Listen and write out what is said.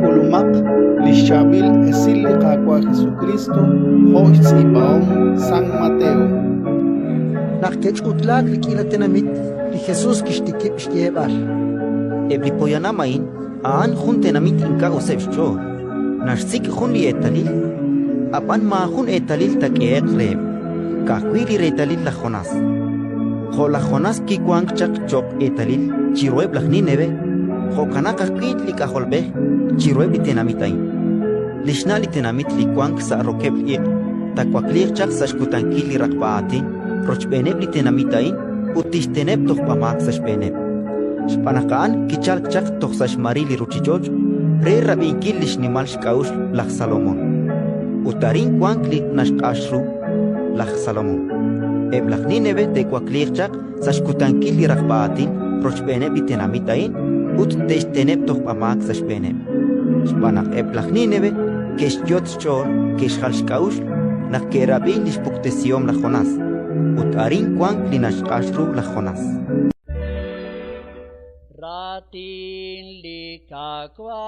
Kulumak lishabil esili kakwa Jesucristo hoitz ibaom San Mateo. Nakech utlak likilatenamit li Jesus kishtikip shtiebar. Eblipoyanamain aan juntenamit inka osebcho. Narsik jun li etalil. Apan ma jun etalil takiek reb. Kakwili retalil la Jonas. Jo la Jonas ki kwang chak chok etalil chiroeb la Nineve. Jo kanaka kwit li kaholbe chiroeb litenamitain. Lishna litenamit li kwang sa rokeb liek. Takwaklir chak sa shkutankil li rakpaatin. Rochbeneb litenamitain. Utisteneb tohpamak sa shbeneb. Spanakaan kichal chak tohsash marili ruchichoch. Re rabinkil lishnimal shkaush lach Salomon. Utarin kwankli nashkashru lach Salomon. Eblach Nineve te kwaklir chak sa shkutankil li rakpaatin. Rochbeneb litenamitain. Uttesteneb tohpamak sa shbeneb. Spanak eblach Nineve keshjot chor keshhal shkaush nach kerabil lishpuktesiom la Jonas. Utarin kwankli nashkashru la Jonas. Ratin likakwa